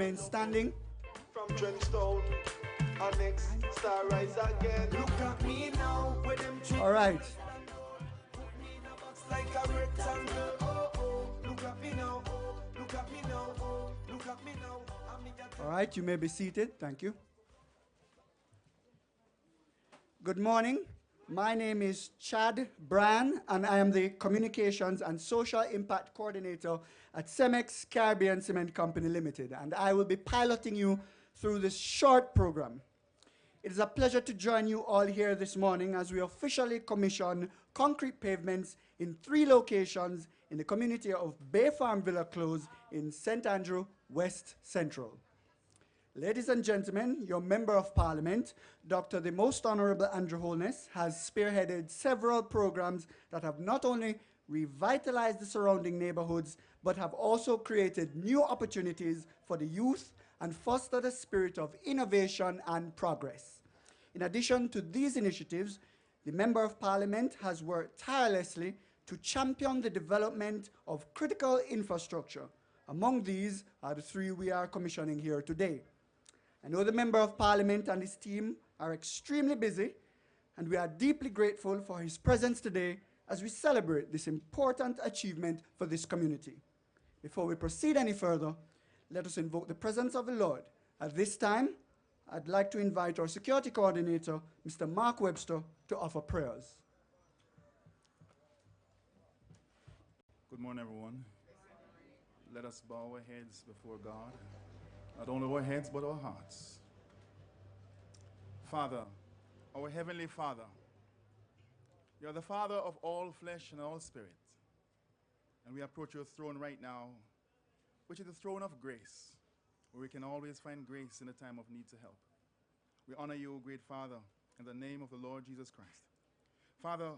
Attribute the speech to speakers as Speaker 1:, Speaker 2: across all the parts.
Speaker 1: remain standing.
Speaker 2: From Trentstone, our next star rise again. Look at me now, with them
Speaker 1: All right.
Speaker 2: like a rectangle. Oh, oh, look at me now. Look at me now. Look at me now.
Speaker 1: All right, you may be seated. Thank you. Good morning. My name is Chad Bran, and I am the Communications and Social Impact Coordinator at CEMEX Caribbean Cement Company Limited, and I will be piloting you through this short program. It is a pleasure to join you all here this morning as we officially commission concrete pavements in 3 locations in the community of Bay Farm Villa Close in St. Andrew, West Central. Ladies and gentlemen, your Member of Parliament, Dr. the Most Honorable Andrew Holness, has spearheaded several programs that have not only revitalized the surrounding neighborhoods, but have also created new opportunities for the youth and fostered a spirit of innovation and progress. In addition to these initiatives, the Member of Parliament has worked tirelessly to champion the development of critical infrastructure. Among these are the 3 we are commissioning here today. I know the Member of Parliament and his team are extremely busy, and we are deeply grateful for his presence today as we celebrate this important achievement for this community. Before we proceed any further, let us invoke the presence of the Lord. At this time, I'd like to invite our security coordinator, Mr. Mark Webster, to offer prayers.
Speaker 3: Good morning, everyone. Let us bow our heads before God. Not only our heads, but our hearts. Father, our Heavenly Father, you are the Father of all flesh and all spirit. And we approach your throne right now, which is the throne of grace, where we can always find grace in the time of need to help. We honor you, great Father, in the name of the Lord Jesus Christ. Father,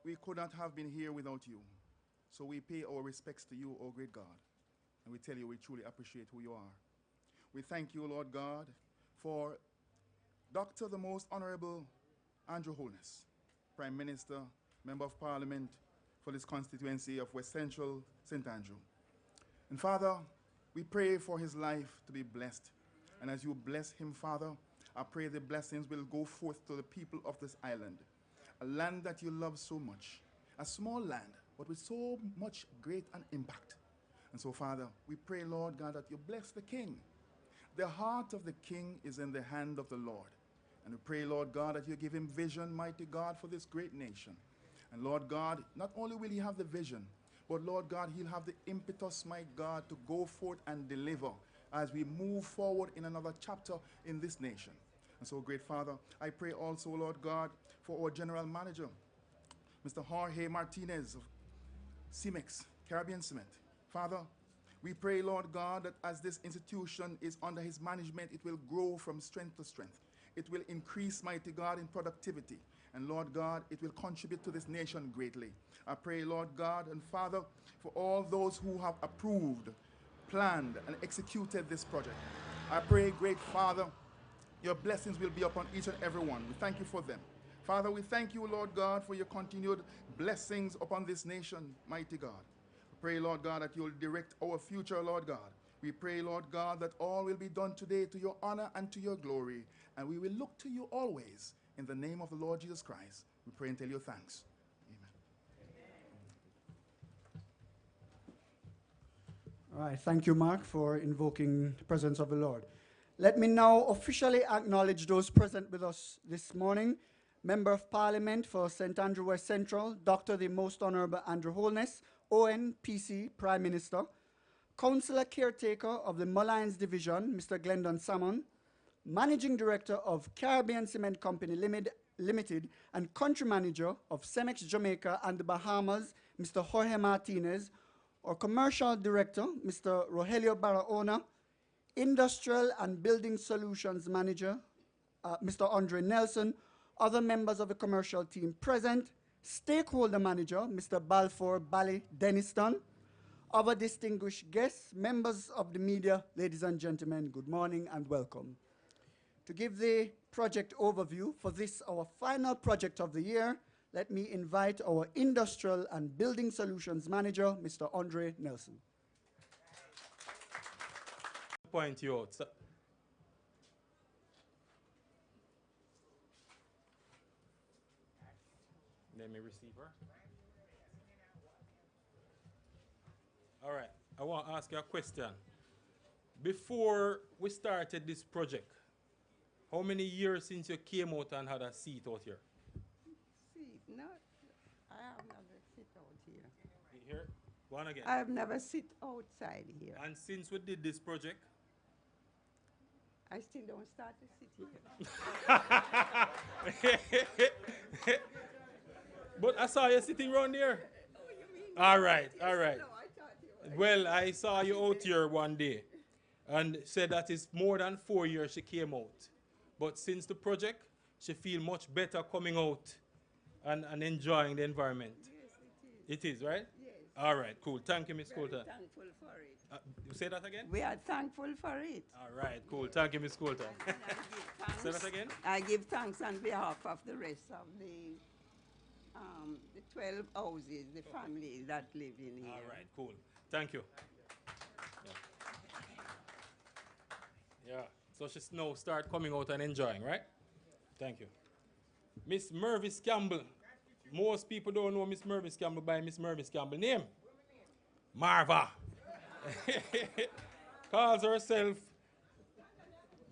Speaker 3: we could not have been here without you, so we pay our respects to you, O great God, and we tell you we truly appreciate who you are. We thank you, Lord God, for Dr. the Most Honorable Andrew Holness, Prime Minister, Member of Parliament for this constituency of West Central, St. Andrew. And Father, we pray for his life to be blessed. And as you bless him, Father, I pray the blessings will go forth to the people of this island, a land that you love so much, a small land, but with so much great an impact. And so, Father, we pray, Lord God, that you bless the King. The heart of the King is in the hand of the Lord. And we pray, Lord God, that you give him vision, mighty God, for this great nation. And Lord God, not only will he have the vision, but Lord God, he'll have the impetus, my God, to go forth and deliver as we move forward in another chapter in this nation. And so, great Father, I pray also, Lord God, for our General Manager, Mr. Jorge Martinez of CEMEX, Caribbean Cement. Father, we pray, Lord God, that as this institution is under his management, it will grow from strength to strength. It will increase, mighty God, in productivity. And Lord God, it will contribute to this nation greatly. I pray, Lord God and Father, for all those who have approved, planned, and executed this project. I pray, great Father, your blessings will be upon each and every one. We thank you for them. Father, we thank you, Lord God, for your continued blessings upon this nation, mighty God. Pray, Lord God, that you'll direct our future, Lord God. We pray, Lord God, that all will be done today to your honor and to your glory. And we will look to you always. In the name of the Lord Jesus Christ, we pray and tell you thanks. Amen.
Speaker 1: All right, thank you, Mark, for invoking the presence of the Lord. Let me now officially acknowledge those present with us this morning. Member of Parliament for St. Andrew West Central, Dr. the Most Honorable Andrew Holness, ONPC Prime Minister, Councilor Caretaker of the Mullines Division, Mr. Glendon Salmon, Managing Director of Caribbean Cement Company Limited and Country Manager of CEMEX Jamaica and the Bahamas, Mr. Jorge Martinez, our Commercial Director, Mr. Rogelio Barahona, Industrial and Building Solutions Manager, Mr. Andre Nelson, other members of the commercial team present, Stakeholder Manager, Mr. Balfour Bally Denniston, other distinguished guests, members of the media, ladies and gentlemen, good morning and welcome. To give the project overview for this, our final project of the year, let me invite our Industrial and Building Solutions Manager, Mr. Andre Nelson.
Speaker 4: point you out. So, let me receive her. All right. I want to ask you a question. Before we started this project, how many years since you came out and had a seat out here?
Speaker 5: Seat? No, I have never sit out here.
Speaker 4: Here? Go on again.
Speaker 5: I have never sit outside here.
Speaker 4: And since we did this project?
Speaker 5: I still don't start to sit here.
Speaker 4: But I saw you sitting around there.
Speaker 5: Oh, you mean?
Speaker 4: All right, all right.
Speaker 5: No, I thought you were.
Speaker 4: Well, I saw you out here one day and said that it's more than 4 years she came out. But since the project, she feel much better coming out and enjoying the environment.
Speaker 5: Yes, it is.
Speaker 4: It is, right?
Speaker 5: Yes.
Speaker 4: All right, cool. Thank you, Miss
Speaker 5: Very
Speaker 4: Coulter.
Speaker 5: thankful for it.
Speaker 4: You say that again?
Speaker 5: We are thankful for it.
Speaker 4: All right, cool. Thank you, Miss Coulter.
Speaker 5: And I give thanks.
Speaker 4: Say that again?
Speaker 5: I give thanks on behalf of the rest of the 12 houses, the families that live in here.
Speaker 4: All right, cool. Thank you. Yeah. So she's now start coming out and enjoying, right? Thank you. Miss Mervis Campbell. Most people don't know Miss Mervis Campbell by Miss Mervis Campbell name. Marva. Calls herself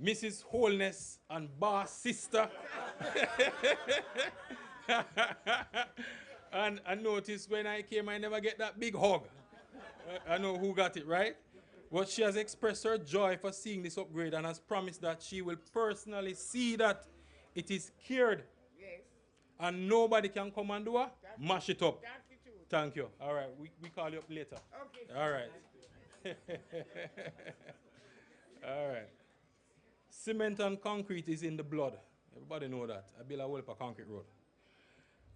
Speaker 4: Mrs. Holness and boss sister. And I noticed when I came, I never get that big hug. I know who got it, right? But she has expressed her joy for seeing this upgrade and has promised that she will personally see that it is cured.
Speaker 5: Yes.
Speaker 4: And nobody can come and do it. Mash it up. Thank you. All right, we call you up later.
Speaker 5: Okay.
Speaker 4: All right. All right. Cement and concrete is in the blood. Everybody know that. I build a whole concrete road.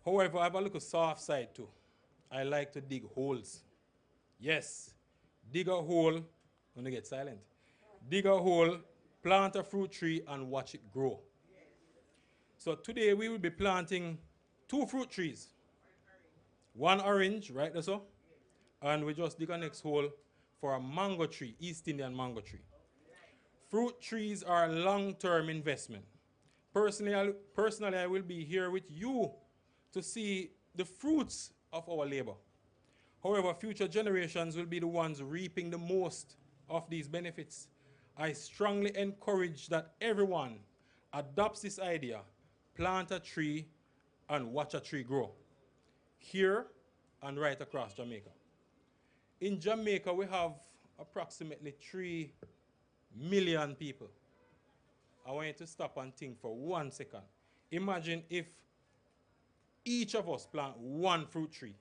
Speaker 4: However, I have a little soft side too. I like to dig holes. Yes. Dig a hole. I'm gonna get silent. Dig a hole, plant a fruit tree, and watch it grow. So today we will be planting 2 fruit trees. 1 orange, right there so? And we just dig a next hole for a mango tree, East Indian mango tree. Fruit trees are a long-term investment. Personally, I will be here with you to see the fruits of our labor. However, future generations will be the ones reaping the most of these benefits. I strongly encourage that everyone adopts this idea, plant a tree and watch a tree grow, here and right across Jamaica. In Jamaica, we have approximately 3 million people. I want you to stop and think for 1 second. Imagine if each of us plant 1 fruit tree.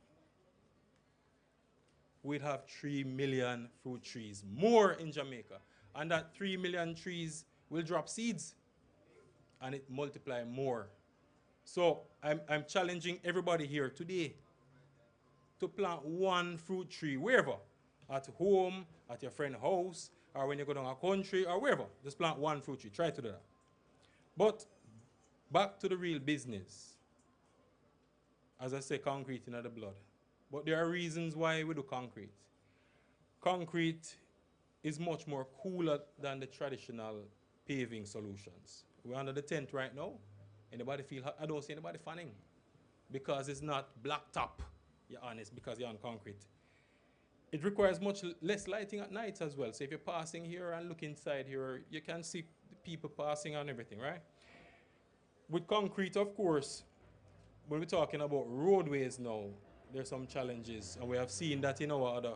Speaker 4: We'd have 3 million fruit trees more in Jamaica. And that 3 million trees will drop seeds and it multiply more. So I'm challenging everybody here today to plant 1 fruit tree wherever, at home, at your friend's house, or when you go down a country, or wherever. Just plant 1 fruit tree. Try to do that. But back to the real business. As I say, concrete in the blood. But there are reasons why we do concrete. Concrete is much more cooler than the traditional paving solutions. We're under the tent right now. Anybody feel hot? I don't see anybody fanning because it's not blacktop, you're honest, because you're on concrete. It requires much less lighting at night as well. So if you're passing here and look inside here, you can see the people passing and everything, right? With concrete, of course, when we're talking about roadways now, there's some challenges, and we have seen that in our other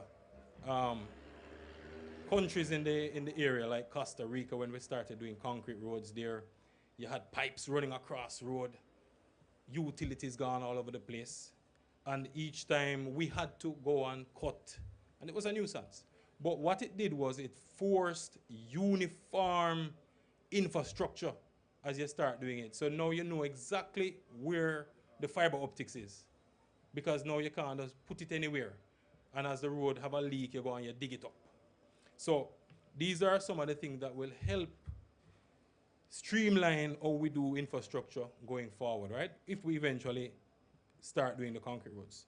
Speaker 4: countries in the area, like Costa Rica, when we started doing concrete roads there. You had pipes running across road, utilities gone all over the place, and each time we had to go and cut, and it was a nuisance. But what it did was it forced uniform infrastructure as you start doing it. So now you know exactly where the fiber optics is, because now you can't just put it anywhere. And as the road have a leak, you go and you dig it up. So these are some of the things that will help streamline how we do infrastructure going forward, right? If we eventually start doing the concrete roads.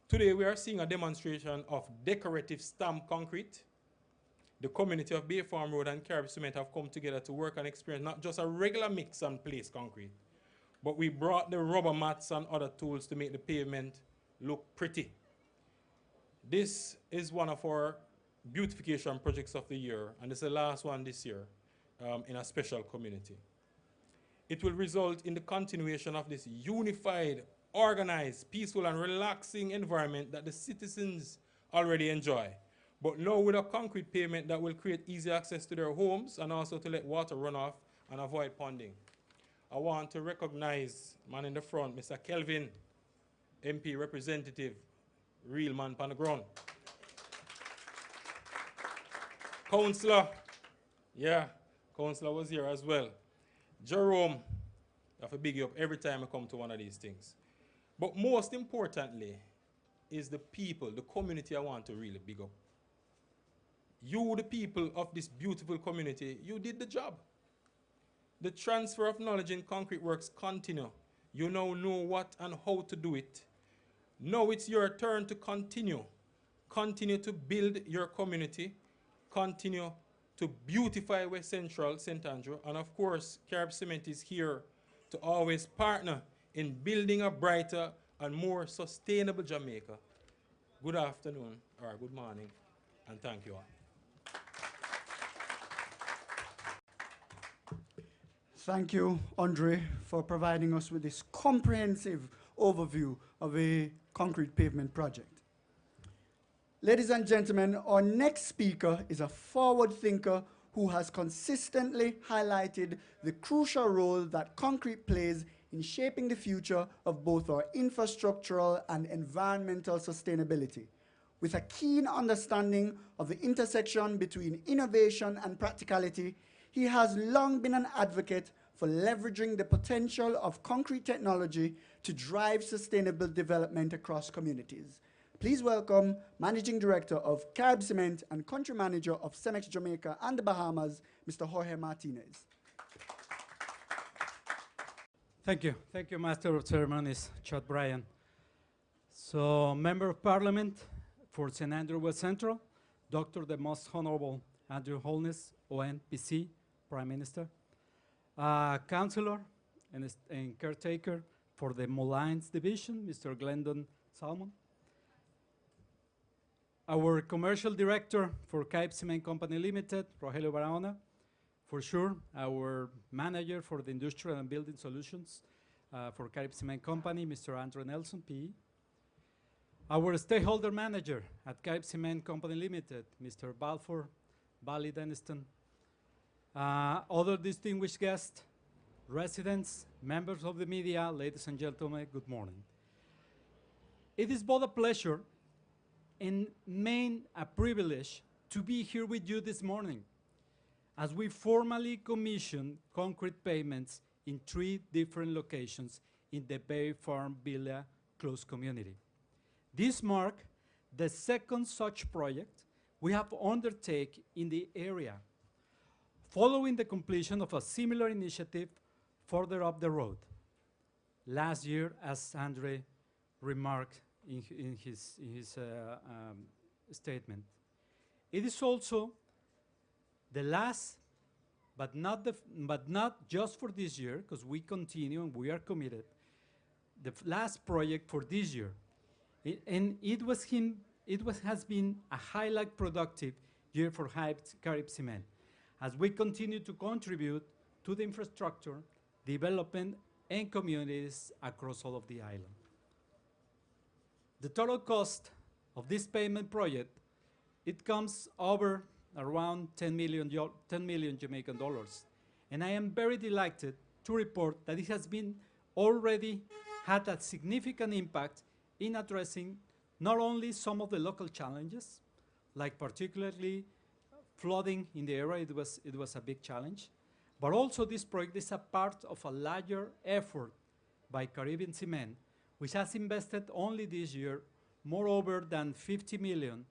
Speaker 4: Today we are seeing a demonstration of decorative stamp concrete. the community of Bay Farm Road and Carib Cement have come together to work and experience not just a regular mix and place concrete, but we brought the rubber mats and other tools to make the pavement look pretty. This is one of our beautification projects of the year, and it's the last one this year in a special community. It will result in the continuation of this unified, organized, peaceful, and relaxing environment that the citizens already enjoy, but now with a concrete pavement that will create easy access to their homes and also to let water run off and avoid ponding. I want to recognize man in the front, Mr. Kelvin, MP representative, real man on the ground. Councilor, yeah, Councilor was here as well. Jerome, I have to big you up every time I come to one of these things. But most importantly is the people, the community I want to really big up. You, the people of this beautiful community, you did the job. The transfer of knowledge in concrete works continue. You now know what and how to do it. Now it's your turn to continue. Continue to build your community. Continue to beautify West Central, St. Andrew. And of course, Carib Cement is here to always partner in building a brighter and more sustainable Jamaica. Good afternoon, or good morning, and thank you all.
Speaker 1: Thank you, Andre, for providing us with this comprehensive overview of a concrete pavement project. Ladies and gentlemen, our next speaker is a forward thinker who has consistently highlighted the crucial role that concrete plays in shaping the future of both our infrastructural and environmental sustainability. With a keen understanding of the intersection between innovation and practicality, he has long been an advocate for leveraging the potential of concrete technology to drive sustainable development across communities. Please welcome Managing Director of Carib Cement and Country Manager of CEMEX Jamaica and the Bahamas, Mr. Jorge Martinez.
Speaker 6: Thank you. Thank you, Master of Ceremonies, Chad Bryan. So, Member of Parliament for St. Andrew West Central, Dr. the Most Honorable Andrew Holness, ONPC, Prime Minister. Councilor and Caretaker for the Moulins Division, Mr. Glendon Salmon. Our Commercial Director for Carib Cement Company Limited, Rogelio Barahona. For sure, our Manager for the Industrial and Building Solutions for Carib Cement Company, Mr. Andrew Nelson, PE. Our Stakeholder Manager at Carib Cement Company Limited, Mr. Balfour Bally Denniston. Other distinguished guests, residents, members of the media, ladies and gentlemen, good morning. It is both a pleasure and a privilege to be here with you this morning as we formally commission concrete pavements in 3 different locations in the Bay Farm Villa close community. This marks the second such project we have undertaken in the area, following the completion of a similar initiative further up the road. Last year, as Andre remarked in his statement, it is also the last, but not just for this year, because we continue and we are committed, the last project for this year. It has been a highlight productive year for Carib Cement, as we continue to contribute to the infrastructure, development, and communities across all of the island. The total cost of this pavement project, it comes over around 10 million Jamaican dollars. And I am very delighted to report that it has been already had a significant impact in addressing not only some of the local challenges, like particularly flooding in the area, it was a big challenge, but also this project is a part of a larger effort by Caribbean Cement, which has invested only this year more than 50 million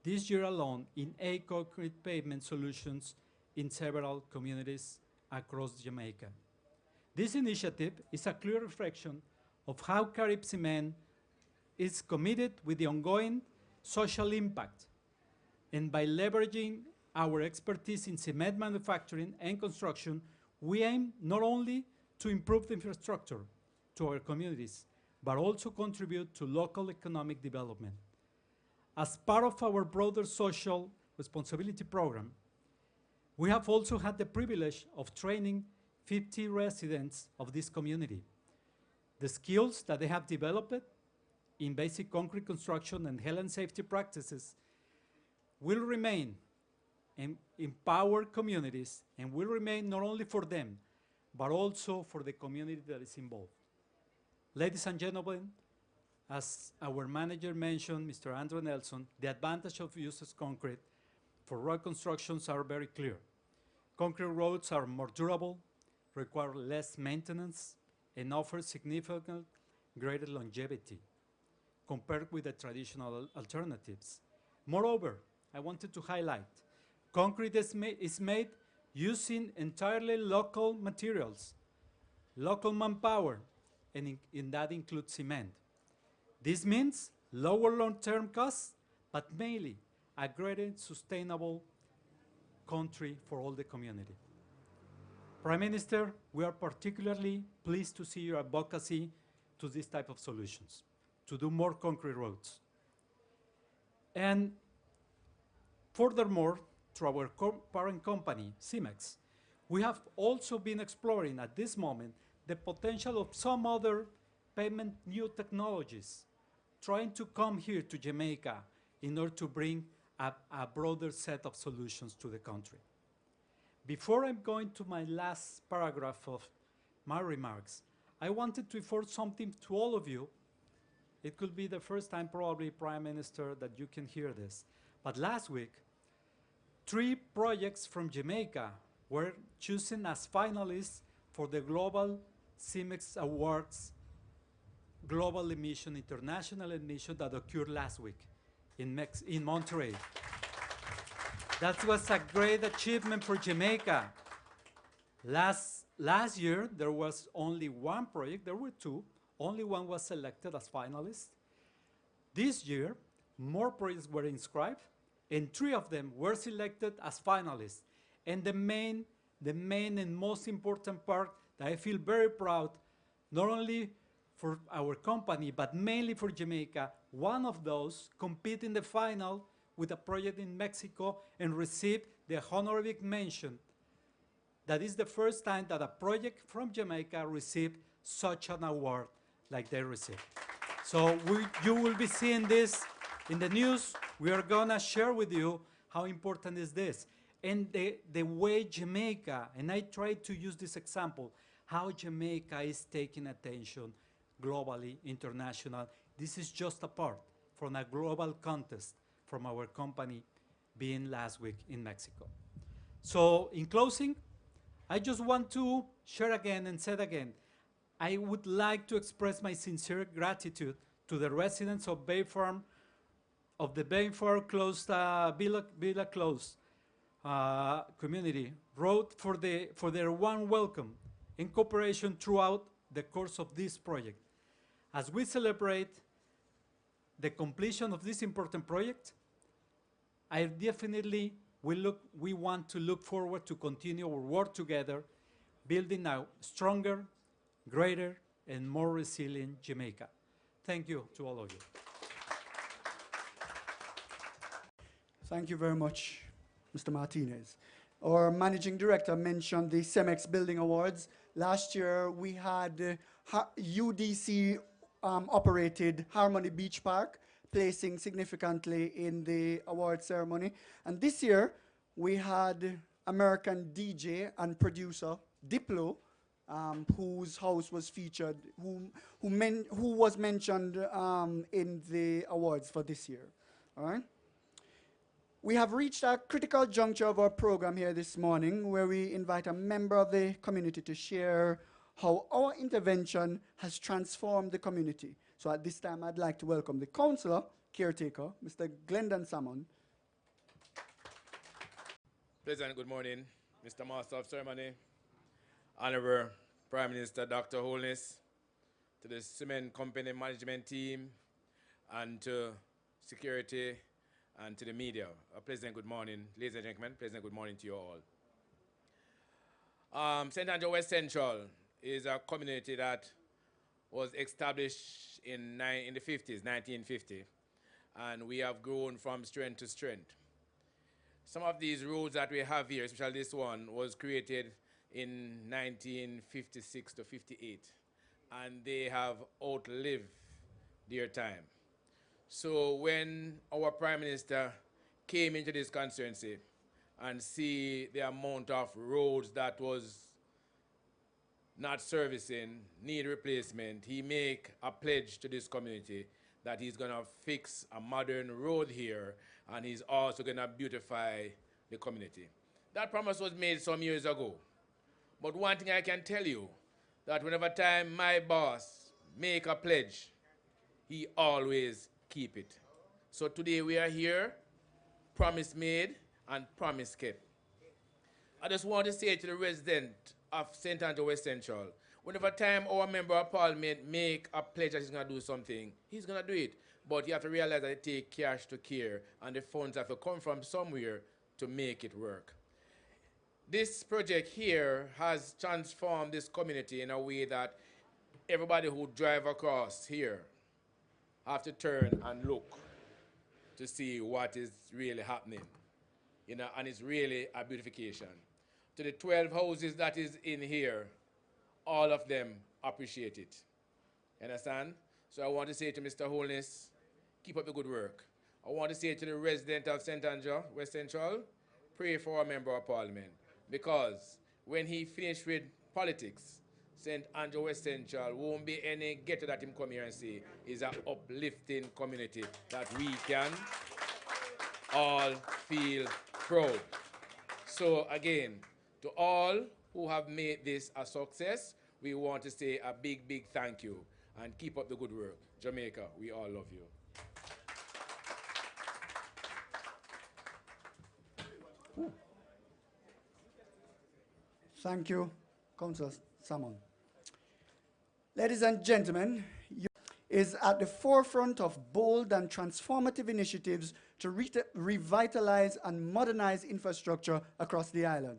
Speaker 6: this year alone in 8 concrete pavement solutions in several communities across Jamaica. This initiative is a clear reflection of how Carib Cement is committed with the ongoing social impact, and by leveraging our expertise in cement manufacturing and construction, we aim not only to improve the infrastructure to our communities, but also contribute to local economic development. As part of our broader social responsibility program, we have also had the privilege of training 50 residents of this community. The skills that they have developed in basic concrete construction and health and safety practices will remain and empower communities and will remain not only for them, but also for the community that is involved. Ladies and gentlemen, as our manager mentioned, Mr. Andrew Nelson, the advantage of uses concrete for road constructions are very clear. Concrete roads are more durable, require less maintenance, and offer significant greater longevity compared with the traditional alternatives. Moreover, I wanted to highlight, concrete is made using entirely local materials, local manpower, and that includes cement. This means lower long-term costs, but mainly a greater sustainable country for all the community. Prime Minister, we are particularly pleased to see your advocacy to this type of solutions, to do more concrete roads. And furthermore, through our parent company, CEMEX, we have also been exploring at this moment the potential of some other pavement new technologies, trying to come here to Jamaica in order to bring a broader set of solutions to the country. Before I'm going to my last paragraph of my remarks, I wanted to inform something to all of you. It could be the first time probably, Prime Minister, that you can hear this. But last week, 3 projects from Jamaica were chosen as finalists for the Global CEMEX Awards Global Emission, International Emission that occurred last week in Monterey. That was a great achievement for Jamaica. Last year, there was only 1 project. There were 2. Only 1 was selected as finalist. This year, more projects were inscribed, and 3 of them were selected as finalists. And the main and most important part that I feel very proud, not only for our company, but mainly for Jamaica, one of those competed in the final with a project in Mexico and received the honorary mention. That is the first time that a project from Jamaica received such an award like they received. So you will be seeing this in the news. We are gonna share with you how important is this. And the way Jamaica, and I try to use this example, how Jamaica is taking attention globally, international. This is just a part from a global contest from our company being last week in Mexico. So in closing, I just want to share again and say again, I would like to express my sincere gratitude to the residents of Bay Farm, of the Bay Farm Close, Villa Close community road for their warm welcome and cooperation throughout the course of this project. As we celebrate the completion of this important project, I definitely we want to look forward to continue our work together, building a stronger, greater, and more resilient Jamaica. Thank you to all of you.
Speaker 1: Thank you very much, Mr. Martinez. Our managing director mentioned the CEMEX Building Awards. Last year, we had UDC operated Harmony Beach Park, placing significantly in the award ceremony. And this year, we had American DJ and producer Diplo, whose house was featured, who was mentioned in the awards for this year. All right? We have reached a critical juncture of our program here this morning, where we invite a member of the community to share how our intervention has transformed the community. So at this time, I'd like to welcome the Councilor, caretaker, Mr. Glendon Salmon.
Speaker 7: Pleasant good morning, Mr. Master of Ceremony, Honorable Prime Minister Dr. Holness, to the cement company management team, and to security and to the media. A pleasant good morning, ladies and gentlemen. Pleasant good morning to you all. St. Andrew West Central is a community that was established in the 50s, 1950, and we have grown from strength to strength. Some of these roads that we have here, especially this one, was created in 1956 to 58, and they have outlived their time. So when our Prime Minister came into this constituency and see the amount of roads that was not servicing, need replacement, he make a pledge to this community that he's gonna fix a modern road here, and he's also gonna beautify the community. That promise was made some years ago. But one thing I can tell you, that whenever time my boss make a pledge, he always keep it. So today we are here, promise made and promise kept. I just want to say to the resident of St. Andrew West Central, whenever time our member of parliament make a pledge that he's going to do something, he's going to do it. But you have to realize that it takes cash to care, and the funds have to come from somewhere to make it work. This project here has transformed this community in a way that everybody who drive across here have to turn and look to see what is really happening. You know, and it's really a beautification. To the 12 houses that is in here, all of them appreciate it. You understand? So I want to say to Mr. Holness, keep up the good work. I want to say to the resident of St. Andrew West Central, pray for our member of parliament. Because when he finished with politics, St. Andrew West Central won't be any ghetto that him come here and say is an uplifting community that we can all feel proud. So again, to all who have made this a success, we want to say a big, big thank you and keep up the good work. Jamaica, we all love you.
Speaker 1: Thank you, Councilor Salmon. Ladies and gentlemen, is at the forefront of bold and transformative initiatives to revitalize and modernize infrastructure across the island.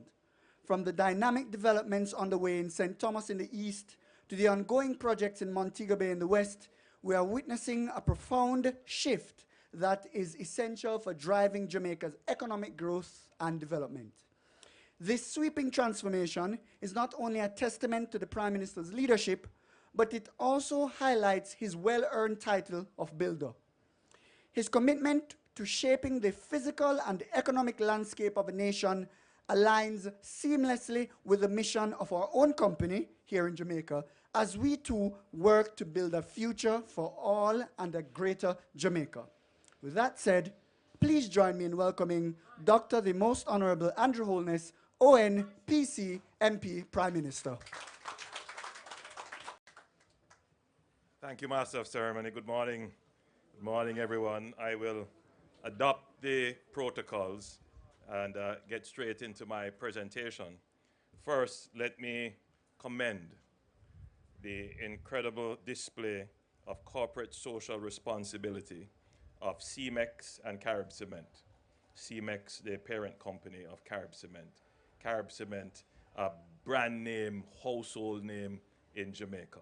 Speaker 1: From the dynamic developments underway in St. Thomas in the east to the ongoing projects in Montego Bay in the west, we are witnessing a profound shift that is essential for driving Jamaica's economic growth and development. This sweeping transformation is not only a testament to the Prime Minister's leadership, but it also highlights his well-earned title of builder. His commitment to shaping the physical and economic landscape of a nation aligns seamlessly with the mission of our own company here in Jamaica, as we too work to build a future for all and a greater Jamaica. With that said, please join me in welcoming Dr. the Most Honorable Andrew Holness, ON, PC, MP, Prime Minister.
Speaker 8: Thank you, Master of Ceremony. Good morning. Good morning, everyone. I will adopt the protocols and get straight into my presentation. First, let me commend the incredible display of corporate social responsibility of CEMEX and Carib Cement. CEMEX, the parent company of Carib Cement. Carib Cement, a brand name, household name in Jamaica.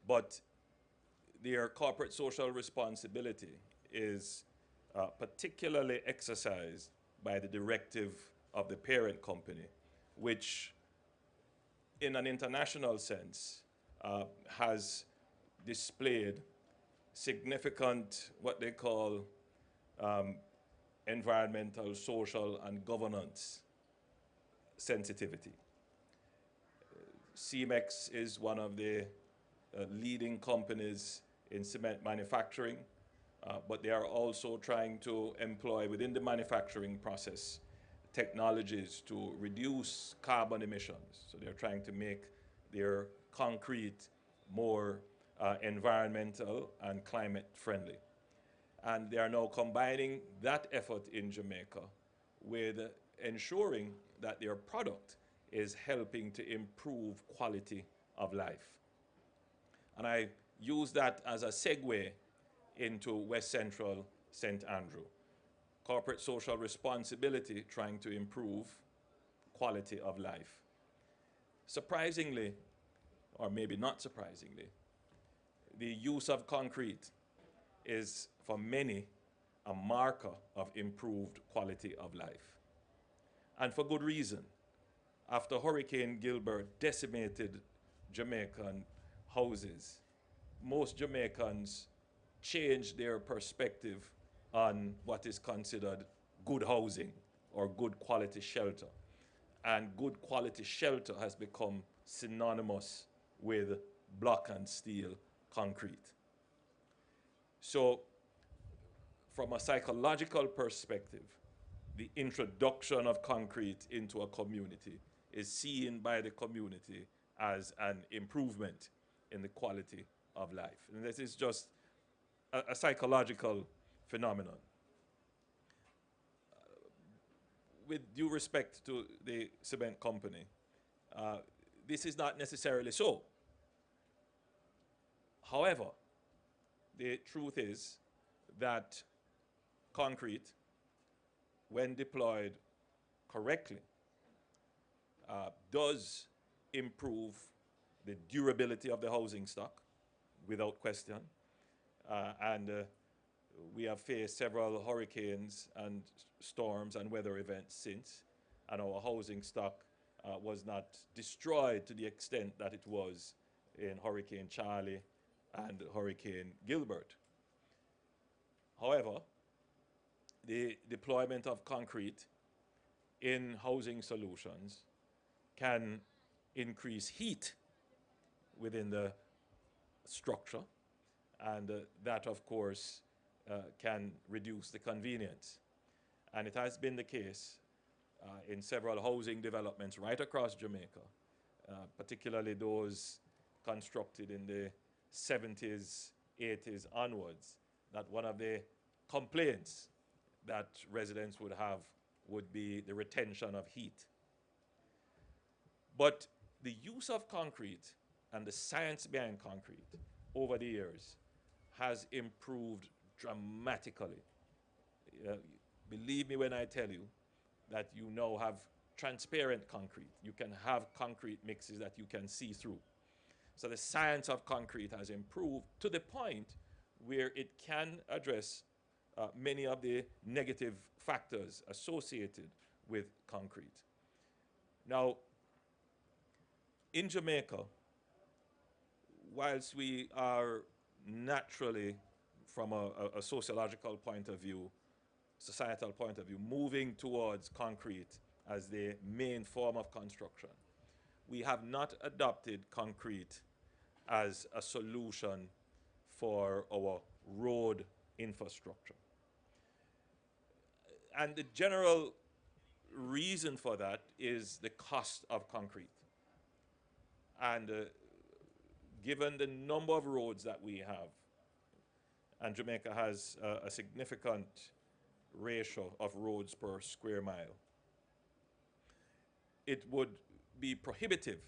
Speaker 8: But their corporate social responsibility is particularly exercised by the directive of the parent company, which in an international sense has displayed significant, what they call environmental, social, and governance sensitivity. CEMEX is one of the leading companies in cement manufacturing, but they are also trying to employ within the manufacturing process technologies to reduce carbon emissions. So they're trying to make their concrete more environmental and climate friendly. And they are now combining that effort in Jamaica with ensuring that their product is helping to improve quality of life. And I use that as a segue into West Central St. Andrew. Corporate social responsibility, trying to improve quality of life. Surprisingly, or maybe not surprisingly, the use of concrete is, for many, a marker of improved quality of life. And for good reason. After Hurricane Gilbert decimated Jamaican houses, most Jamaicans changed their perspective on what is considered good housing or good quality shelter. And good quality shelter has become synonymous with block and steel concrete. So, from a psychological perspective, the introduction of concrete into a community is seen by the community as an improvement in the quality of life. And this is just a psychological phenomenon. With due respect to the cement company, this is not necessarily so. However, the truth is that concrete, when deployed correctly, does improve the durability of the housing stock, without question. We have faced several hurricanes and storms and weather events since, and our housing stock was not destroyed to the extent that it was in Hurricane Charlie and Hurricane Gilbert. However, the deployment of concrete in housing solutions can increase heat within the structure, and that, of course, can reduce the convenience. And it has been the case in several housing developments right across Jamaica, particularly those constructed in the 70s, 80s onwards, that one of the complaints that residents would have would be the retention of heat. But the use of concrete and the science behind concrete over the years has improved dramatically. Believe me when I tell you that you now have transparent concrete. You can have concrete mixes that you can see through. So the science of concrete has improved to the point where it can address many of the negative factors associated with concrete. Now, in Jamaica, whilst we are naturally, from a sociological point of view, societal point of view, moving towards concrete as the main form of construction, we have not adopted concrete as a solution for our road infrastructure. And the general reason for that is the cost of concrete. And given the number of roads that we have, and Jamaica has a significant ratio of roads per square mile, it would be prohibitive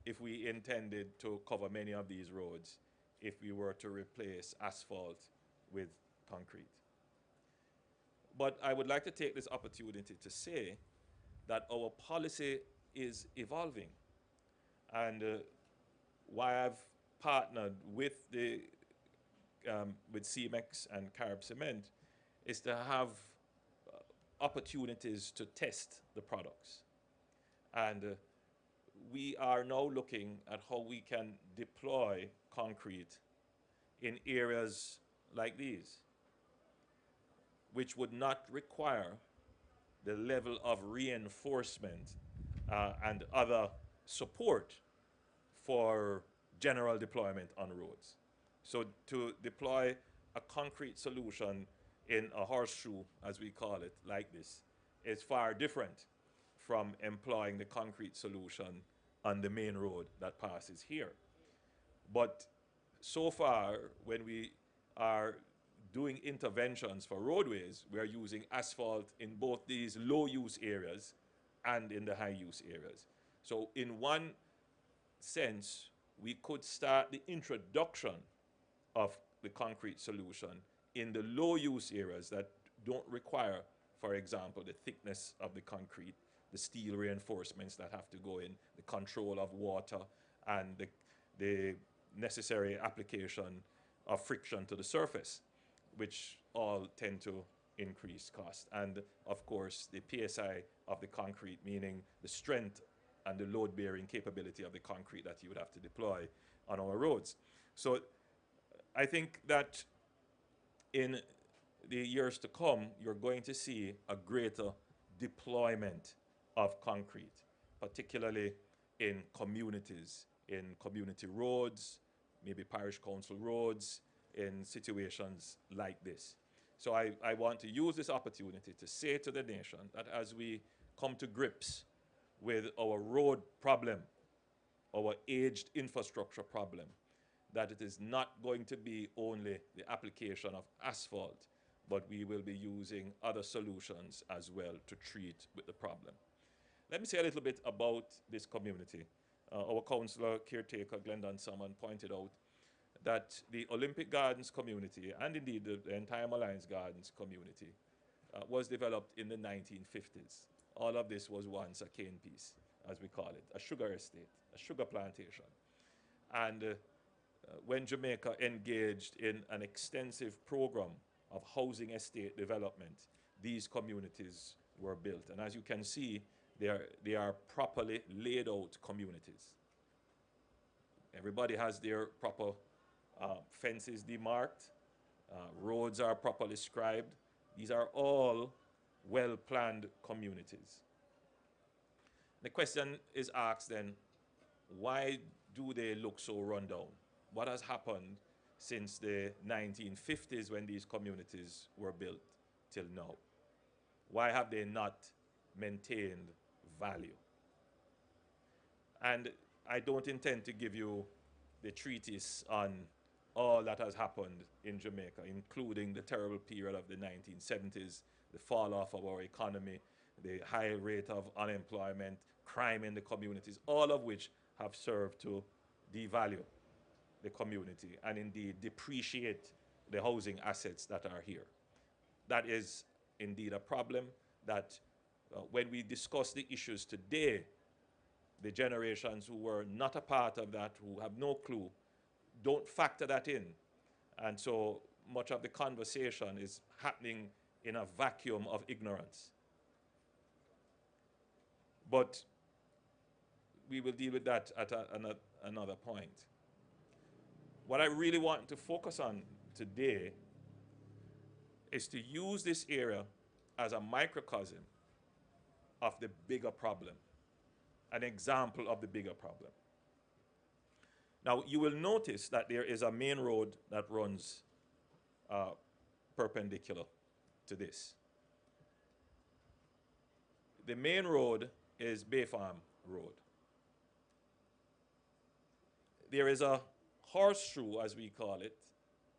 Speaker 8: if we intended to cover many of these roads if we were to replace asphalt with concrete. But I would like to take this opportunity to say that our policy is evolving. And why I've partnered with the with CEMEX and Carib Cement is to have opportunities to test the products. And we are now looking at how we can deploy concrete in areas like these, which would not require the level of reinforcement and other support for general deployment on roads. So to deploy a concrete solution in a horseshoe, as we call it, like this, is far different from employing the concrete solution on the main road that passes here. But so far, when we are doing interventions for roadways, we are using asphalt in both these low-use areas and in the high-use areas. So in one sense, we could start the introduction of the concrete solution in the low use areas that don't require, for example, the thickness of the concrete, the steel reinforcements that have to go in, the control of water, and the necessary application of friction to the surface, which all tend to increase cost. And of course, the PSI of the concrete, meaning the strength and the load-bearing capability of the concrete that you would have to deploy on our roads. So I think that in the years to come, you're going to see a greater deployment of concrete, particularly in communities, in community roads, maybe parish council roads, in situations like this. So I want to use this opportunity to say to the nation that as we come to grips with our road problem, our aged infrastructure problem, that it is not going to be only the application of asphalt, but we will be using other solutions as well to treat with the problem. Let me say a little bit about this community. Our councillor, caretaker, Glendon Salmon, pointed out that the Olympic Gardens community, and indeed the entire Malines Gardens community, was developed in the 1950s. All of this was once a cane piece, as we call it, a sugar estate, a sugar plantation. And when Jamaica engaged in an extensive program of housing estate development, these communities were built. And as you can see, they are properly laid out communities. Everybody has their proper fences demarked, roads are properly scribed. These are all well-planned communities. The question is asked then, why do they look so run down? What has happened since the 1950s when these communities were built till now? Why have they not maintained value? And I don't intend to give you the treatise on all that has happened in Jamaica, including the terrible period of the 1970s, the fall off of our economy, the high rate of unemployment, crime in the communities, all of which have served to devalue the community and indeed depreciate the housing assets that are here. That is indeed a problem that when we discuss the issues today, the generations who were not a part of that, who have no clue, don't factor that in. And so much of the conversation is happening in a vacuum of ignorance. But we will deal with that at another point. What I really want to focus on today is to use this area as a microcosm of the bigger problem, an example of the bigger problem. Now, you will notice that there is a main road that runs perpendicular to this. The main road is Bay Farm Road. There is a horseshoe, as we call it,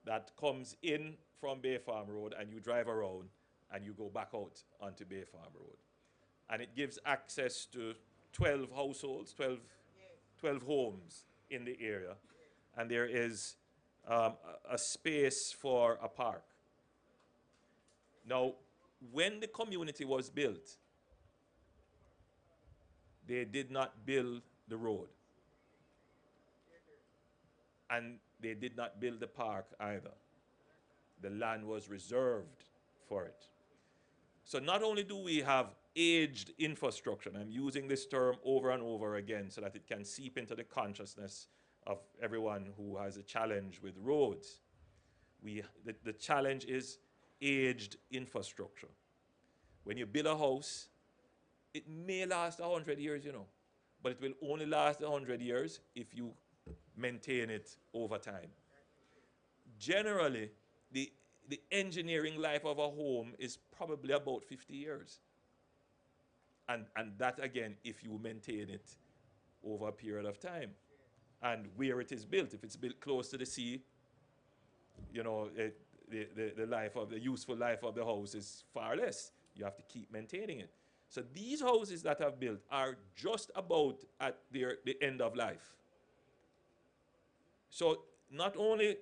Speaker 8: that comes in from Bay Farm Road, and you drive around and you go back out onto Bay Farm Road. And it gives access to 12 households, 12 homes in the area. And there is a space for a park. Now, when the community was built, they did not build the road. And they did not build the park either. The land was reserved for it. So not only do we have aged infrastructure, and I'm using this term over and over again so that it can seep into the consciousness of everyone who has a challenge with roads. The challenge is aged infrastructure. When you build a house, it may last 100 years, you know, but it will only last 100 years if you maintain it over time. Generally, the engineering life of a home is probably about 50 years. And that, again, if you maintain it over a period of time. And where it is built, if it's built close to the sea, you know, the useful life of the house is far less. You have to keep maintaining it. So these houses that I've built are just about at the end of life. So not only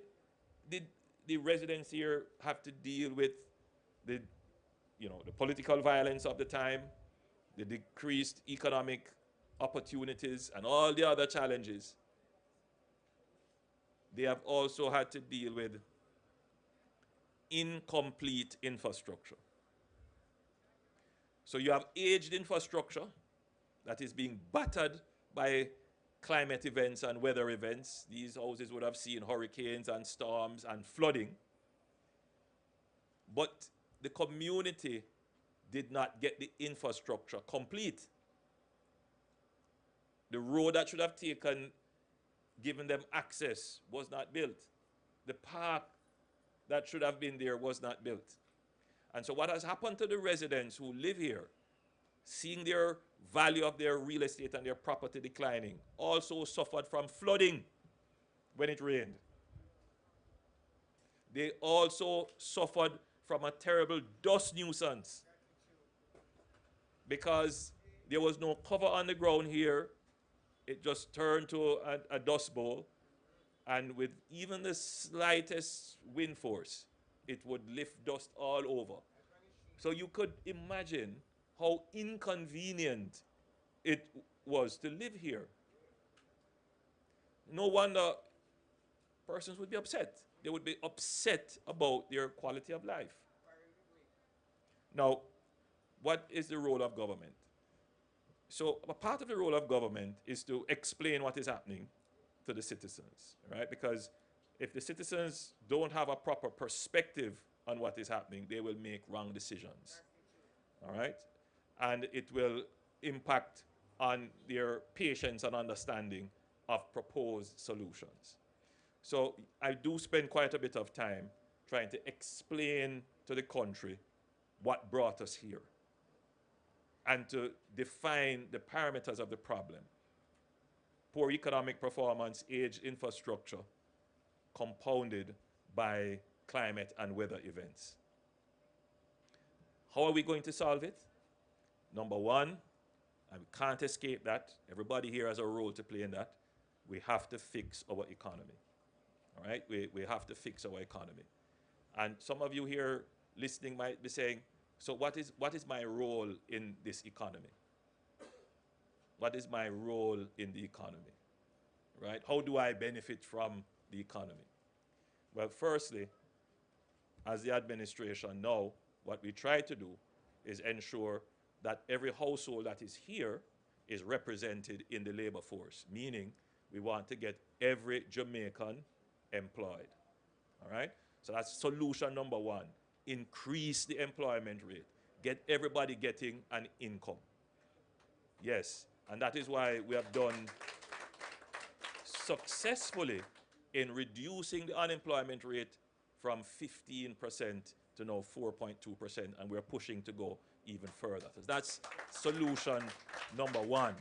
Speaker 8: did the residents here have to deal with the, the political violence of the time, the decreased economic opportunities, and all the other challenges. They have also had to deal with incomplete infrastructure. So you have aged infrastructure that is being battered by climate events and weather events. These houses would have seen hurricanes and storms and flooding. But the community did not get the infrastructure complete. The road that should have given them access was not built. The park that should have been there was not built. And so what has happened to the residents who live here, seeing their value of their real estate and their property declining, also suffered from flooding when it rained. They also suffered from a terrible dust nuisance because there was no cover on the ground here. It just turned to a dust bowl, and with even the slightest wind force, it would lift dust all over. So you could imagine how inconvenient it was to live here. No wonder persons would be upset. They would be upset about their quality of life. Now, what is the role of government? So a part of the role of government is to explain what is happening to the citizens, right? Because if the citizens don't have a proper perspective on what is happening, they will make wrong decisions, all right? And it will impact on their patience and understanding of proposed solutions. So I do spend quite a bit of time trying to explain to the country what brought us here and to define the parameters of the problem. Poor economic performance, aged infrastructure, compounded by climate and weather events. How are we going to solve it? Number one, and we can't escape that, everybody here has a role to play in that, we have to fix our economy. All right, we have to fix our economy. And some of you here listening might be saying, so what is my role in this economy? What is my role in the economy? Right? How do I benefit from the economy? Well, firstly, as the administration now, what we try to do is ensure that every household that is here is represented in the labor force, meaning we want to get every Jamaican employed. All right? So that's solution number one. Increase the employment rate. Get everybody getting an income. Yes, and that is why we have done successfully in reducing the unemployment rate from 15% to now 4.2%, and we're pushing to go even further. So that's solution number one.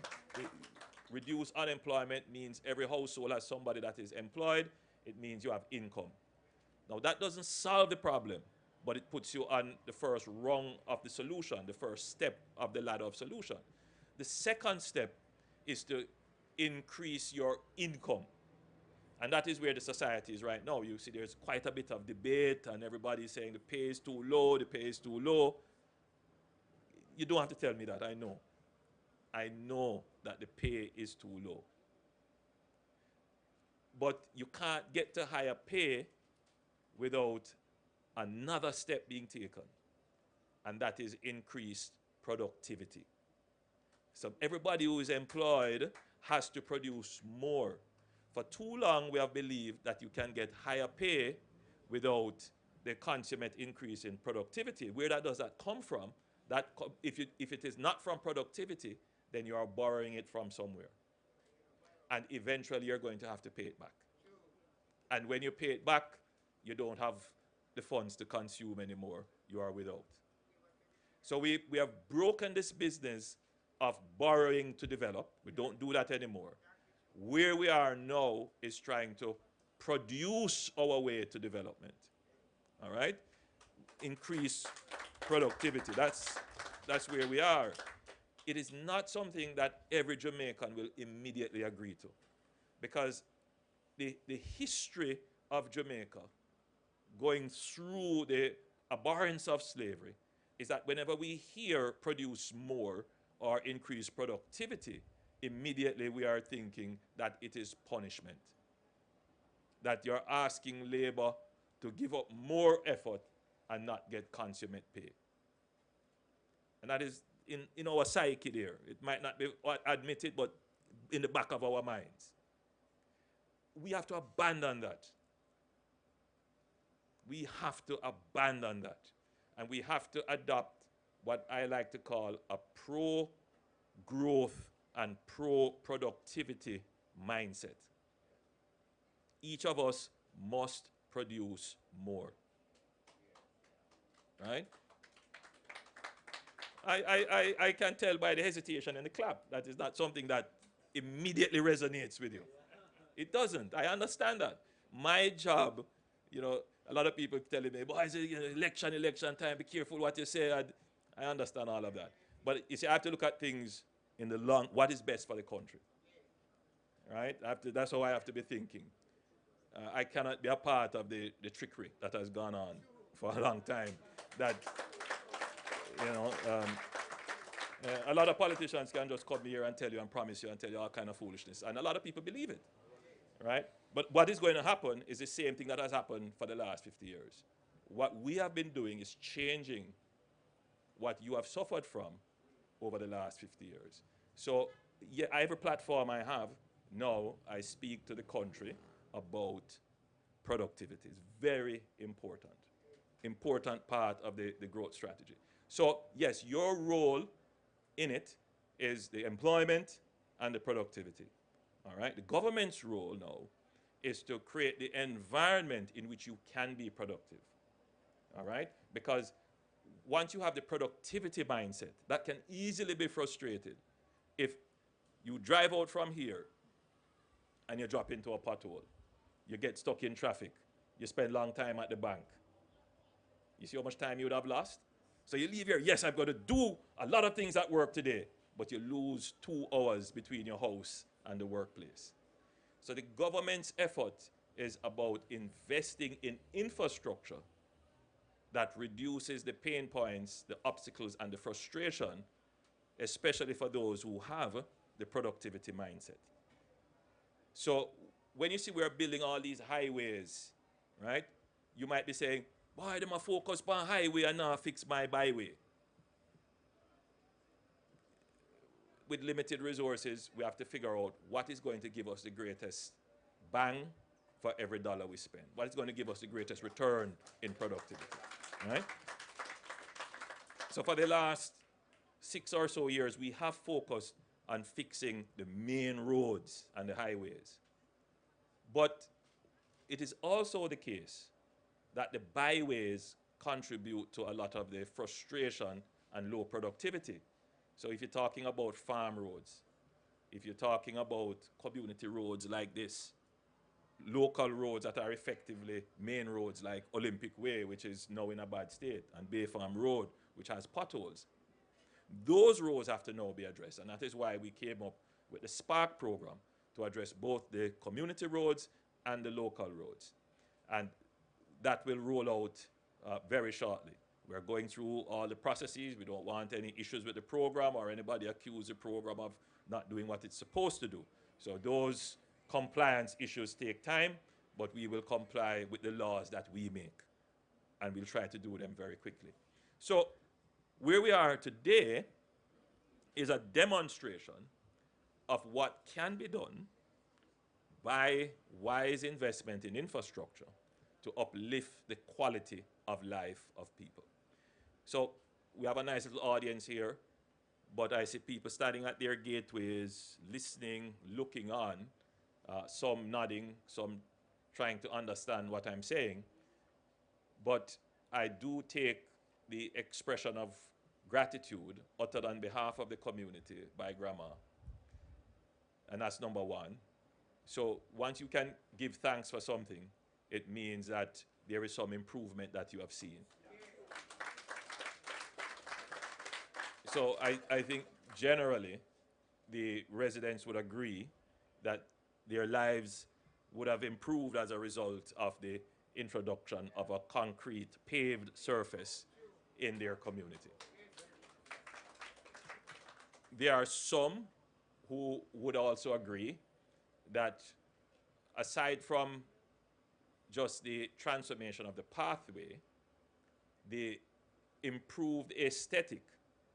Speaker 8: Reduce unemployment means every household has somebody that is employed. It means you have income. Now, that doesn't solve the problem, but it puts you on the first rung of the solution, the first step of the ladder of solution. The second step is to increase your income. And that is where the society is right now. You see there's quite a bit of debate and everybody's saying the pay is too low, the pay is too low. You don't have to tell me that, I know. I know that the pay is too low. But you can't get to higher pay without another step being taken, and that is increased productivity. So everybody who is employed has to produce more. For too long, we have believed that you can get higher pay without the consummate increase in productivity. Where does that come from? If it is not from productivity, then you are borrowing it from somewhere. And eventually, you're going to have to pay it back. And when you pay it back, you don't have the funds to consume anymore. You are without. So we have broken this business of borrowing to develop. We don't do that anymore. Where we are now is trying to produce our way to development. All right? Increase productivity. That's where we are. It is not something that every Jamaican will immediately agree to, because the history of Jamaica going through the abhorrence of slavery is that whenever we hear produce more or increase productivity, immediately we are thinking that it is punishment. That you're asking labor to give up more effort and not get consummate pay. And that is in our psyche there. It might not be admitted, but in the back of our minds. We have to abandon that. We have to abandon that. And we have to adopt what I like to call a pro-growth and pro-productivity mindset. Each of us must produce more. Right? I can tell by the hesitation and the clap that is not something that immediately resonates with you. It doesn't. I understand that. My job, you know, a lot of people telling me, boy, it's election time, be careful what you say. I understand all of that. But you see, I have to look at things in the long, what is best for the country. Right? That's how I have to be thinking. I cannot be a part of the trickery that has gone on for a long time. That, you know, a lot of politicians can just come here and tell you and promise you and tell you all kind of foolishness. And a lot of people believe it. Right? But what is going to happen is the same thing that has happened for the last 50 years. What we have been doing is changing what you have suffered from over the last 50 years. So, yeah, every platform I have, now I speak to the country about productivity. It's very important. Important part of the growth strategy. So, yes, your role in it is the employment and the productivity. All right? The government's role now is to create the environment in which you can be productive. All right? Because once you have the productivity mindset, that can easily be frustrated. If you drive out from here and you drop into a pothole, you get stuck in traffic, you spend long time at the bank. You see how much time you would have lost? So you leave here, yes, I've got to do a lot of things at work today, but you lose 2 hours between your house and the workplace. So the government's effort is about investing in infrastructure that reduces the pain points, the obstacles, and the frustration, especially for those who have the productivity mindset. So when you see we're building all these highways, right, you might be saying, why do I focus on highway and not fix my byway? With limited resources, we have to figure out what is going to give us the greatest bang for every dollar we spend. What is going to give us the greatest return in productivity, right? So for the last 6 or so years, we have focused on fixing the main roads and the highways. But it is also the case that the byways contribute to a lot of the frustration and low productivity. So if you're talking about farm roads, if you're talking about community roads like this, local roads that are effectively main roads like Olympic Way, which is now in a bad state, and Bay Farm Road, which has potholes, those roads have to now be addressed. And that is why we came up with the Spark program to address both the community roads and the local roads. And that will roll out very shortly. We're going through all the processes. We don't want any issues with the program or anybody accuse the program of not doing what it's supposed to do. So those compliance issues take time, but we will comply with the laws that we make. And we'll try to do them very quickly. So where we are today is a demonstration of what can be done by wise investment in infrastructure to uplift the quality of life of people. So we have a nice little audience here, but I see people standing at their gateways, listening, looking on, some nodding, some trying to understand what I'm saying. But I do take the expression of gratitude uttered on behalf of the community by Grandma. And that's number one. So once you can give thanks for something, it means that there is some improvement that you have seen. So I think generally the residents would agree that their lives would have improved as a result of the introduction of a concrete paved surface in their community. There are some who would also agree that aside from just the transformation of the pathway, the improved aesthetic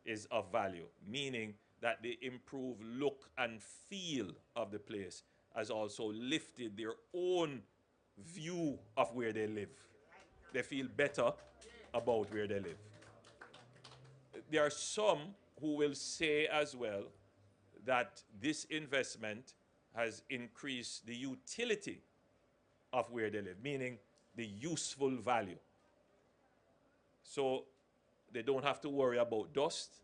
Speaker 8: is of value, meaning that the improved look and feel of the place has also lifted their own view of where they live. They feel better about where they live. There are some who will say as well that this investment has increased the utility of where they live, meaning the useful value. So they don't have to worry about dust,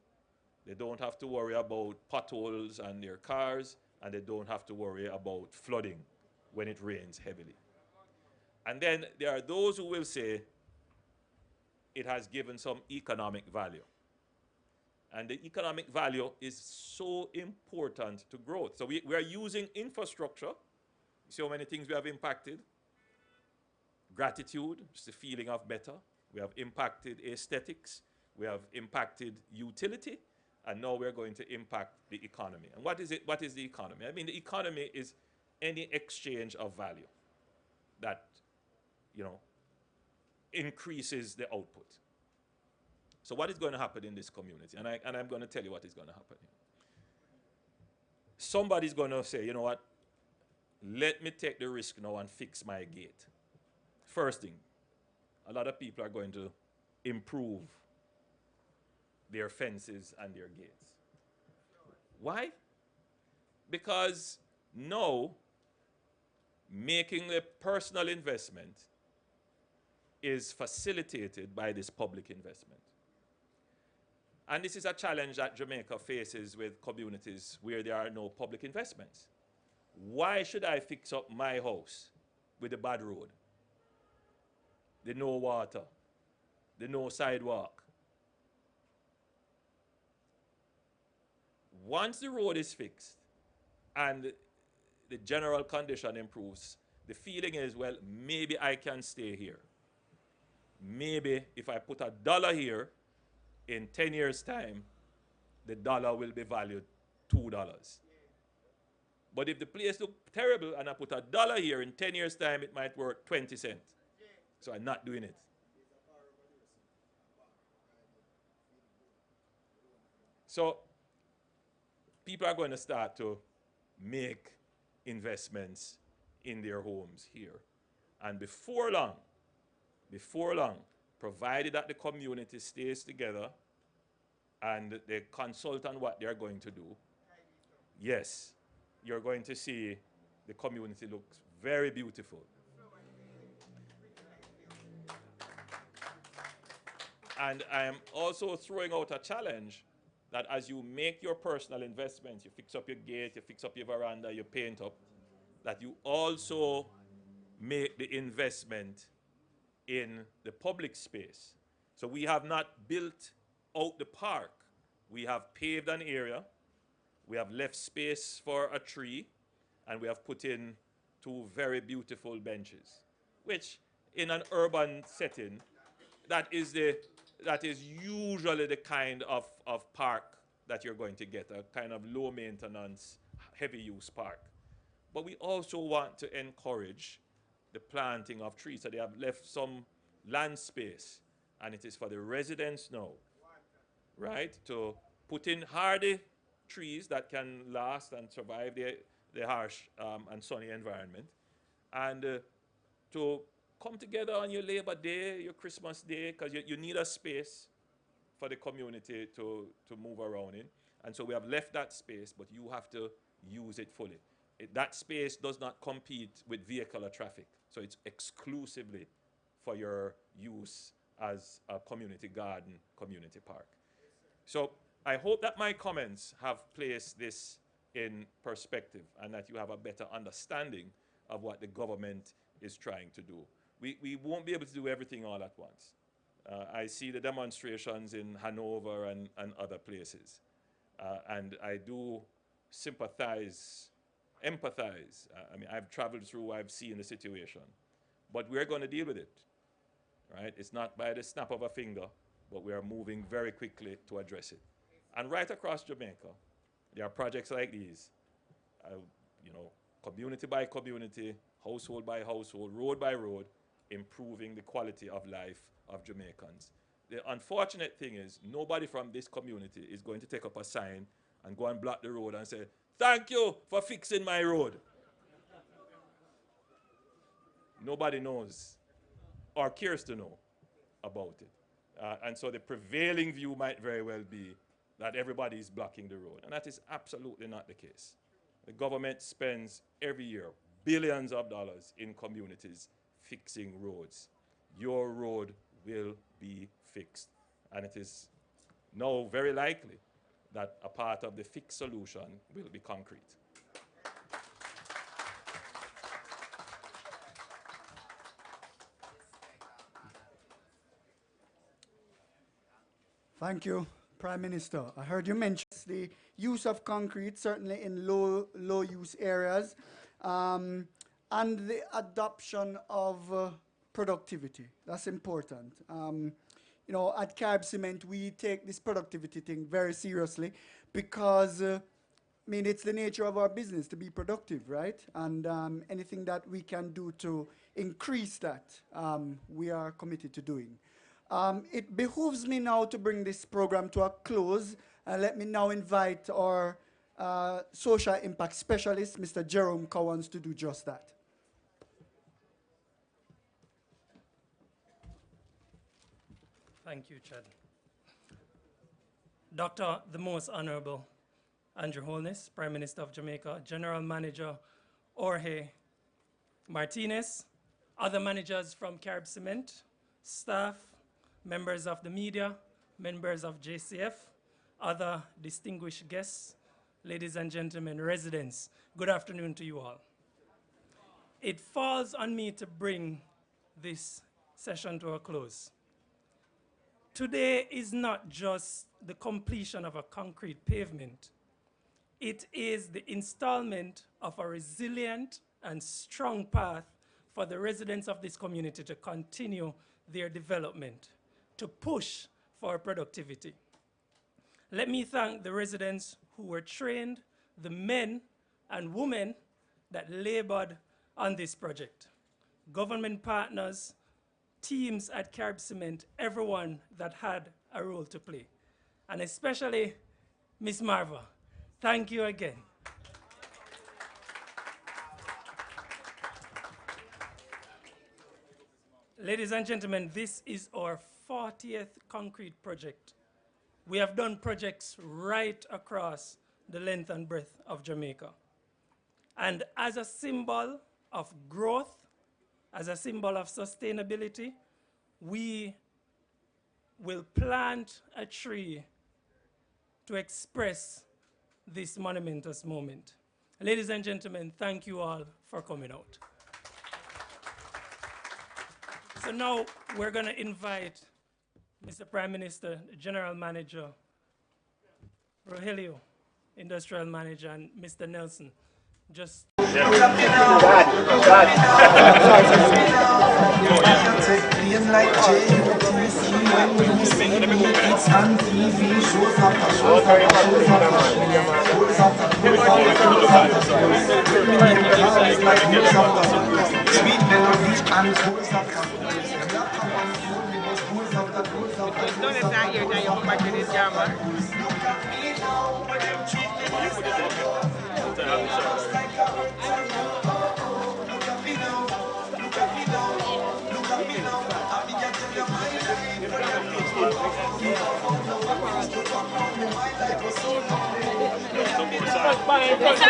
Speaker 8: they don't have to worry about potholes on their cars, and they don't have to worry about flooding when it rains heavily. And then there are those who will say it has given some economic value. And the economic value is so important to growth. So we are using infrastructure. You see how many things we have impacted? Gratitude, just the feeling of better. We have impacted aesthetics. We have impacted utility. And now we're going to impact the economy. And what is it? What is the economy? I mean, the economy is any exchange of value that, increases the output. So what is going to happen in this community? And I'm going to tell you what is going to happen here. Somebody's going to say, you know what? Let me take the risk now and fix my gate. First thing, a lot of people are going to improve their fences and their gates. Why? Because now, making a personal investment is facilitated by this public investment. And this is a challenge that Jamaica faces with communities where there are no public investments. Why should I fix up my house with a bad road, the no water, the no sidewalk? Once the road is fixed and the general condition improves, the feeling is, well, maybe I can stay here. Maybe if I put $1 here, in 10 years' time, the dollar will be valued $2. But if the place looks terrible and I put $1 here, in 10 years' time, it might worth 20 cents. So I'm not doing it. So people are going to start to make investments in their homes here. And before long, provided that the community stays together and they consult on what they're going to do, yes, you're going to see the community looks very beautiful. And I am also throwing out a challenge that as you make your personal investments, you fix up your gate, you fix up your veranda, you paint up, that you also make the investment in the public space. So we have not built out the park. We have paved an area, we have left space for a tree, and we have put in 2 very beautiful benches, which in an urban setting, that is usually the kind of park that you're going to get, a kind of low maintenance, heavy use park. But we also want to encourage the planting of trees. So they have left some land space, and it is for the residents now, right, to put in hardy trees that can last and survive the harsh and sunny environment, and to come together on your Labor Day, your Christmas Day, because you need a space for the community to move around in. And so we have left that space, but you have to use it fully. That space does not compete with vehicular traffic, so it's exclusively for your use as a community garden, community park. So I hope that my comments have placed this in perspective and that you have a better understanding of what the government is trying to do. We won't be able to do everything all at once. I see the demonstrations in Hanover and other places. And I do sympathize, empathize. I mean, I've traveled through, I've seen the situation. But we're going to deal with it, right? It's not by the snap of a finger, but we are moving very quickly to address it. And right across Jamaica, there are projects like these, community by community, household by household, road by road, improving the quality of life of Jamaicans. The unfortunate thing is, nobody from this community is going to take up a sign and go and block the road and say, "Thank you for fixing my road." Nobody knows or cares to know about it. And so the prevailing view might very well be that everybody is blocking the road. And that is absolutely not the case. The government spends every year billions of dollars in communities fixing roads. Your road will be fixed. And it is now very likely that a part of the fixed solution will be concrete.
Speaker 1: Thank you, Prime Minister. I heard you mention the use of concrete, certainly in low use areas, and the adoption of productivity. That's important. At Carib Cement, we take this productivity thing very seriously because, it's the nature of our business to be productive, right? And anything that we can do to increase that, we are committed to doing. It behooves me now to bring this program to a close. Let me now invite our social impact specialist, Mr. Jerome Cowans, to do just that.
Speaker 9: Thank you, Chad. Dr. the Most Honorable Andrew Holness, Prime Minister of Jamaica, General Manager Jorge Martinez, other managers from Carib Cement, staff, members of the media, members of JCF, other distinguished guests, ladies and gentlemen, residents, good afternoon to you all. It falls on me to bring this session to a close. Today is not just the completion of a concrete pavement. It is the installment of a resilient and strong path for the residents of this community to continue their development, to push for productivity. Let me thank the residents who were trained, the men and women that labored on this project, government partners, teams at Carib Cement, everyone that had a role to play. And especially Ms. Marva, thank you again. Ladies and gentlemen, this is our 40th concrete project. We have done projects right across the length and breadth of Jamaica. And as a symbol of growth, as a symbol of sustainability, we will plant a tree to express this monumentous moment. Ladies and gentlemen, thank you all for coming out. So now we're going to invite Mr. Prime Minister, General Manager, Rogelio, Industrial Manager, and Mr. Nelson. Just
Speaker 10: Mr.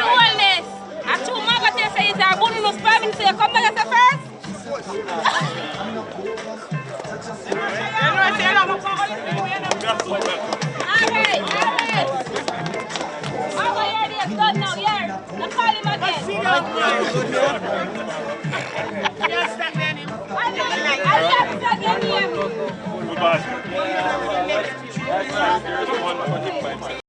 Speaker 10: Holness, a two magazines say it's a bonus pavement, so you come back as a first. All right. Done now, here. Let's call him again. I love to get him. Goodbye.